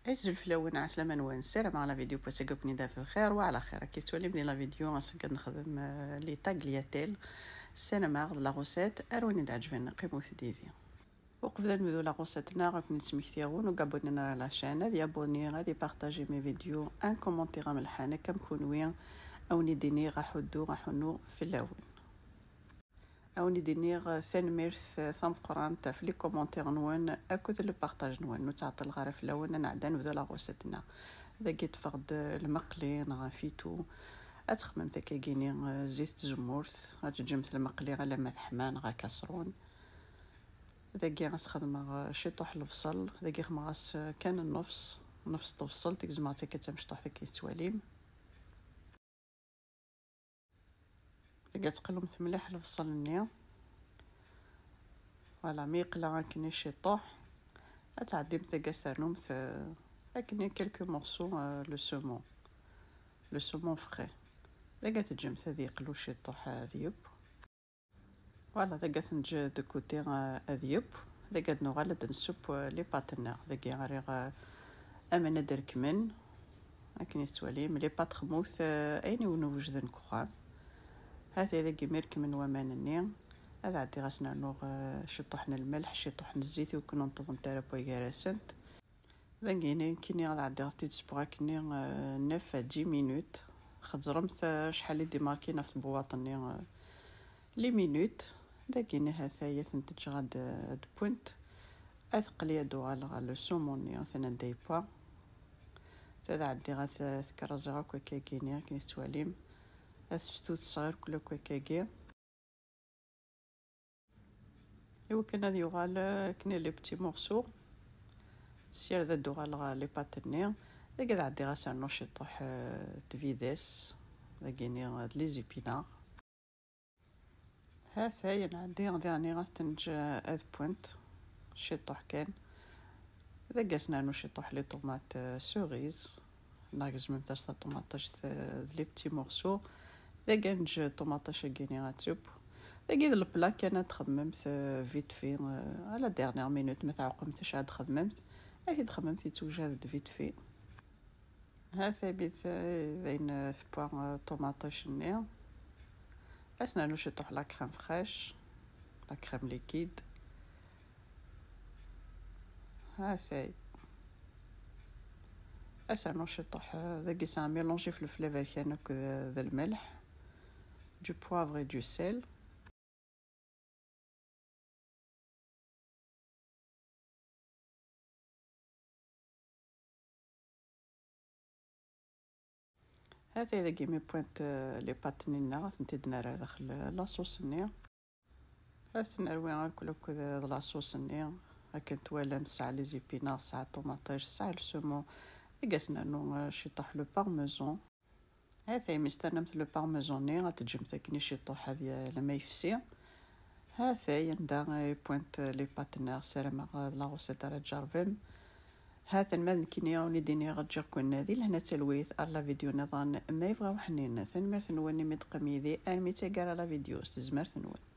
عز الفلاون عسلامة نوان السلام على فيديو بوسيقوكني دافع خير وعلى خير كي تولي بدي لا فيديو قد نخدم لي طاغلياتيل السينما لا غوسيت اروني تعجبنا قيمو ديزي وقبل نبدو لا غوسيتنا راكم نسميكتيغون وكابونينا على لاشين هادي ابوني غادي بارطاجي مي فيديو ان كومونتير ملحانه كم كونوين او نديني غاحنو في اللون او نديني ثان ميرث ثام قران في لي كومونتير نوان اكد لو بارطاج نوان نتعطل غير في اللون نعدا نبدا لا غوسيتنا اذا جيت فقد المقلي غافيتو اتخمم تكاكيني زيت زمورث غتجمت المقلي على ما ثحمان غا كاسرون اذا كي غنستخدم شيطوح البصل اذا كي خماس كان النفس تبصل تكزماتي كتمشطوح تكي تواليم اذا تقلم مليح البصل النيا فوالا ميقلا كني شيطوح اتعدي مثلا سرنوم هكني كلكو مورسو لو سومون فري اذا تجمت هذه يقلو شيطوح ذيب فوالا اذا تنجي دو كوتي ذيب اذا نغلد نسوب لي باتنا اذا غير امنا درك من هكني تواليم لي بات خموث اين ونوجد نكخام هذا اذا كيميرك من ومانني هذا عندي غاسنا نوغ شطوحنا الملح شطوحنا الزيت وكنا ننتظم تاع بويغارسنت ذنقيني كيني غادي عندي غادي تسبغا كني 9 10 مينوت خضرمت شحال دي ماركينا في البواطني لي مينوت ذاكيني هذا هي تنتج غاد بوينت اثقلي دوغال لو سوموني مثلا دايبا هذا عندي غاد تكرزا كوكاكيني كني تواليم الشتوت الصغير كله كوكاكي ايوا كنا يغال كنا لي بتي مورسو سير ذا دوغال لي باتني لقد عندي غاسر نشطوح تفيديس لقيني لي زيبينار هاي عندي غادي غتنج اذ بوينت شطوح كان اذا قاسنا نشطوح لي طوماط سوريز ناقص من ثلاث طوماطاش لي بتي مورسو اذا كنج طوماطاش كيني غاتوب لقيت البلا كانت خدمت فيت في على ديرنيير مينوت ما تعقمتش عاد خدمت اكيد خدمت توجد فيت في هذا بيت زين سبوع طوماطاش نيا اسنا نشطح لا كريم فريش لا كريم ليكيد هاي اسنا نشطح ذاك سا ميلونجي في الفليفر كان ذا الملح du poivre et du sel هذا إذا كيمي بوينت لي باتنينا تنتي نرى داخل لاصوص النيا هاس نروي غير كل لاصوص النيا هكا توالى مساع لي زيبينار ساع طوماطاج ساع السومون قاسنا نو شيطوح لو بارميزون هذا مستنمت لو بارميزون ني غتجم ثاكني شيطوح هذه لما يفسي هذا يندا بوينت لي باتنير سلام لا غوسيت راه تجربم هذا المال كينيا ونيديني غتجر كون هذه لهنا تلويث على فيديو نظام ما يبغى وحنين ثاني مرث نواني متقميدي ان ميتا على فيديو استزمرت نوان